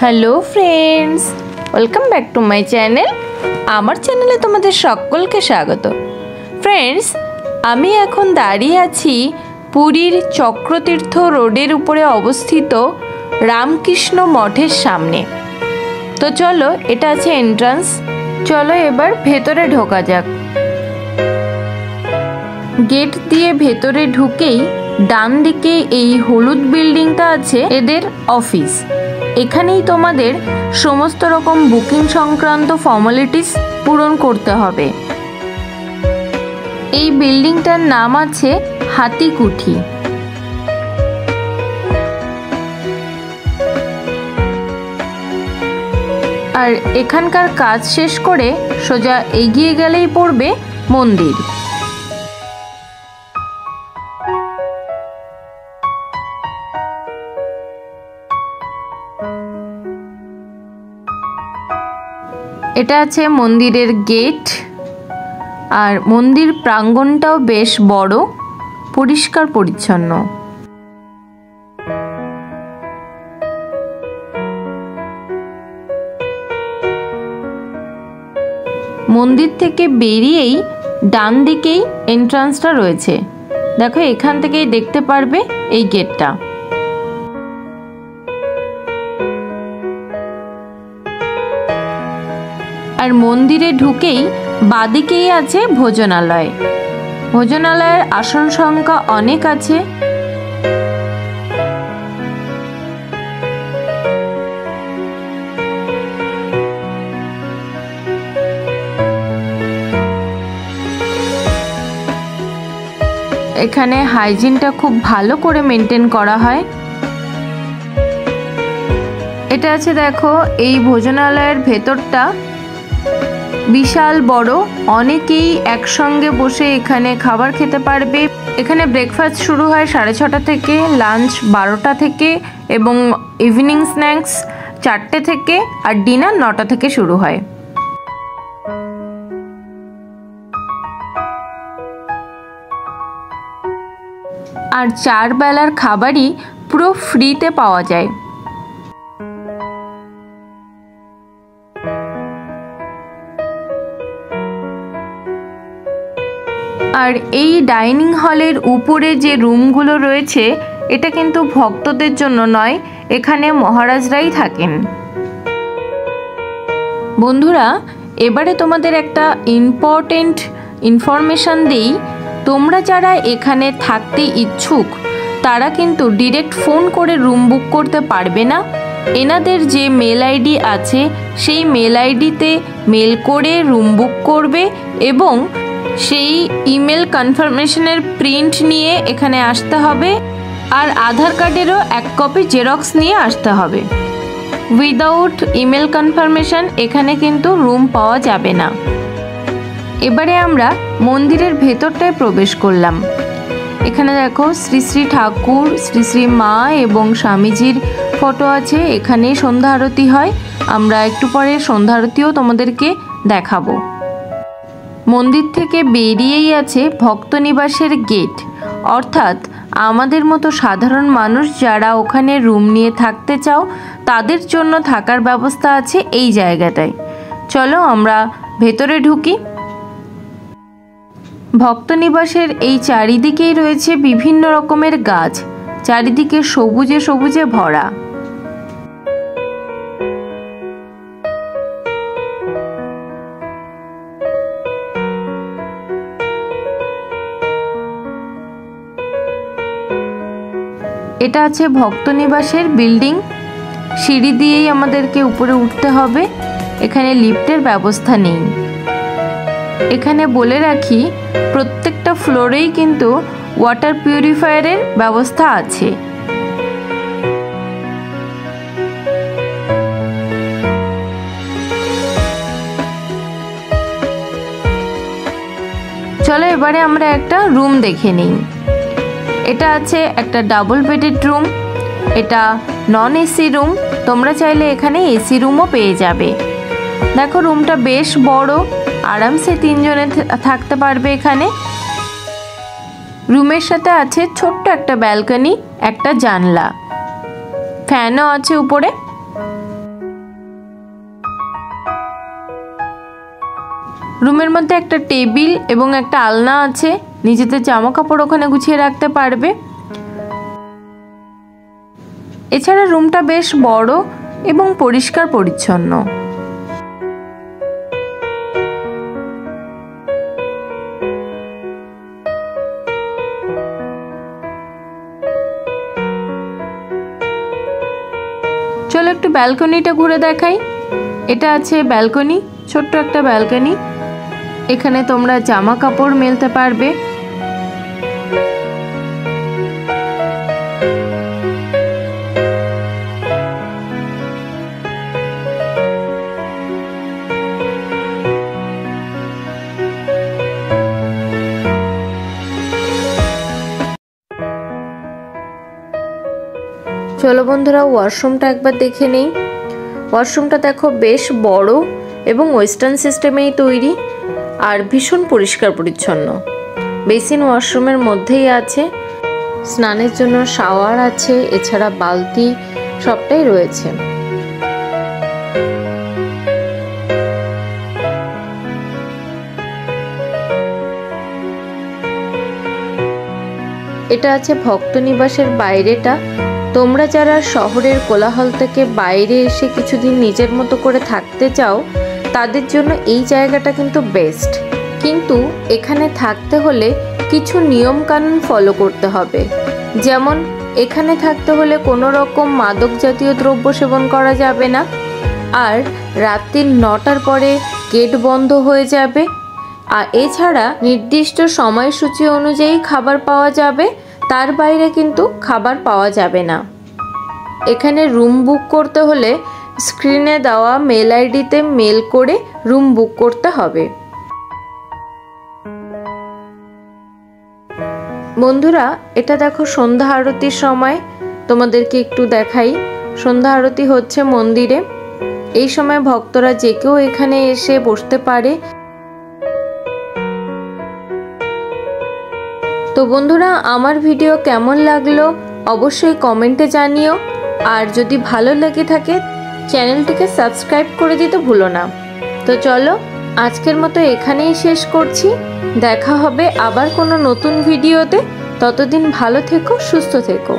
Hello friends, welcome back to my channel. আমার চ্যানেলে তোমাদের সকলকে স্বাগত। ফ্রেন্ডস, আমি এখন দাঁড়িয়ে আছি পুরীর চক্রতীর্থ রোডের উপরে অবস্থিত রামকৃষ্ণ মঠের সামনে। তো চলো, এটা আছে এন্ট্রান্স। চলো এবার ভেতরে ঢোকা যাক। গেট দিয়ে ভেতরে ঢুকেই ডান দিকে এই হলুদ বিল্ডিংটা আছে এদের অফিস। এখানেই তোমাদের সমস্ত রকম বুকিং সংক্রান্ত ফর্মালিটিস পূরণ করতে হবে। এই বিল্ডিংটার নাম আছে হাতিকুঠি। আর এখানকার কাজ শেষ করে সোজা এগিয়ে গেলেই পড়বে মন্দির। এটা আছে মন্দিরের গেট। আর মন্দির প্রাঙ্গণটাও বেশ বড়, পরিষ্কার পরিচ্ছন্ন। মন্দির থেকে বেরিয়েই ডান দিকেই এন্ট্রান্সটা রয়েছে। দেখো, এখান থেকেই দেখতে পারবে এই গেটটা। আর মন্দিরে ঢুকেই বাদিকেই আছে ভোজনালয়। ভোজনালয়ের আসন সংখ্যা অনেক আছে। এখানে হাইজিনটা খুব ভালো করে মেনটেন করা হয়। এটা আছে, দেখো, এই ভোজনালয়ের ভেতরটা বিশাল বড়। অনেকেই একসঙ্গে বসে এখানে খাবার খেতে পারবে। এখানে ব্রেকফাস্ট শুরু হয় 6:30 থেকে, লাঞ্চ 12টা থেকে এবং ইভিনিং স্ন্যাক্স 4টে থেকে, আর ডিনার 9টা থেকে শুরু হয়। আর 4 বেলার খাবারই পুরো ফ্রিতে পাওয়া যায়। আর এই ডাইনিং হলের উপরে যে রুমগুলো রয়েছে, এটা কিন্তু ভক্তদের জন্য নয়, এখানে মহারাজরাই থাকেন। বন্ধুরা, এবারে তোমাদের একটা ইম্পর্টেন্ট ইনফরমেশন দিই। তোমরা যারা এখানে থাকতে ইচ্ছুক তারা কিন্তু ডিরেক্ট ফোন করে রুম বুক করতে পারবে না। এনাদের যে মেল আইডি আছে সেই মেল আইডিতে মেল করে রুম বুক করবে এবং সেই ইমেল কনফার্মেশনের প্রিন্ট নিয়ে এখানে আসতে হবে। আর আধার কার্ডেরও 1 কপি জেরক্স নিয়ে আসতে হবে। উইদাউট ইমেল কনফার্মেশন এখানে কিন্তু রুম পাওয়া যাবে না। এবারে আমরা মন্দিরের ভেতরটায় প্রবেশ করলাম। এখানে দেখো, শ্রী শ্রী ঠাকুর, শ্রী শ্রী মা এবং স্বামীজির ফটো আছে। এখানে সন্ধ্যা আরতি হয়। আমরা একটু পরে সন্ধ্যা আরতিও তোমাদেরকে দেখাবো। মন্দির থেকে বেরিয়েই আছে ভক্ত নিবাসের গেট, অর্থাৎ আমাদের মতো সাধারণ মানুষ যারা ওখানে রুম নিয়ে থাকতে চাও তাদের জন্য থাকার ব্যবস্থা আছে এই জায়গাটায়। চলো আমরা ভেতরে ঢুকি। ভক্ত নিবাসের এই চারিদিকেই রয়েছে বিভিন্ন রকমের গাছ, চারিদিকে সবুজে সবুজে ভরা। এটা আছে ভক্ত নিবাসের বিল্ডিং। সিঁড়ি দিয়েই আমাদেরকে উপরে উঠতে হবে। এখানে লিফটের ব্যবস্থা নেই। এখানে বলে রাখি, প্রত্যেকটা ফ্লোরেই কিন্তু ওয়াটার পিউরিফায়ারের ব্যবস্থা আছে। চলো এবারে আমরা একটা রুম দেখে নিই। এটা আছে একটা ডাবল বেডেড রুম। এটা নন এসি রুম। তোমরা চাইলে এখানে এসি রুমও পেয়ে যাবে। দেখো, রুমটা বেশ বড়, আরামসে 3 জনে থাকতে পারবে এখানে। রুমের সাথে আছে ছোট্ট একটা ব্যালকনি, একটা জানলা, ফ্যানও আছে উপরে। রুমের মধ্যে একটা টেবিল এবং একটা আলনা আছে, নিজেদের জামা কাপড় ওখানে গুছিয়ে রাখতে পারবে। এছাড়া রুমটা বেশ বড় এবং পরিষ্কার পরিচ্ছন্ন। চলো একটু ব্যালকনিটা ঘুরে দেখাই। এটা আছে ব্যালকনি, ছোট্ট একটা ব্যালকনি। এখানে তোমরা জামা কাপড় মেলতে পারবে। চলো বন্ধুরা ওয়াশরুমটা একবার দেখে নেই। ওয়াশরুমটা দেখো বেশ বড় এবং ওয়েস্টার্ন সিস্টেমেই তৈরি আর ভীষণ পরিষ্কার পরিচ্ছন্ন। বেসিন ওয়াশরুমের মধ্যেই আছে, স্নানের জন্য শাওয়ার আছে, এছাড়া বালতি সবটাই রয়েছে। এটা আছে ভক্ত নিবাসের বাইরেটা। তোমরা যারা শহরের কোলাহল থেকে বাইরে এসে কিছুদিন নিজের মতো করে থাকতে চাও তাদের জন্য এই জায়গাটা কিন্তু বেস্ট। কিন্তু এখানে থাকতে হলে কিছু নিয়ম কানুন ফলো করতে হবে। যেমন এখানে থাকতে হলে কোনো রকম মাদক জাতীয় দ্রব্য সেবন করা যাবে না, আর রাত্রি 9টার পরে গেট বন্ধ হয়ে যাবে। আর এছাড়া নির্দিষ্ট সময়সূচি অনুযায়ী খাবার পাওয়া যাবে, তার বাইরে কিন্তু খাবার পাওয়া যাবে না। এখানে রুম বুক করতে হলে স্ক্রিনে দেওয়া মেল আইডিতে মেল করে রুম বুক করতে হবে। বন্ধুরা এটা দেখো সন্ধ্যা আরতির সময়, তোমাদেরকে একটু দেখাই। সন্ধ্যা আরতি হচ্ছে মন্দিরে। এই সময় ভক্তরা যে কেউ এখানে এসে বসতে পারে। তো বন্ধুরা আমার ভিডিও কেমন লাগলো অবশ্যই কমেন্টে জানিও, আর যদি ভালো লেগে থাকে চ্যানেলটিকে সাবস্ক্রাইব করে দিতে ভুলো না। তো চলো আজকের মতো এখানেই শেষ করছি। দেখা হবে আবার কোনো নতুন ভিডিওতে। ততদিন ভালো থেকো, সুস্থ থেকো।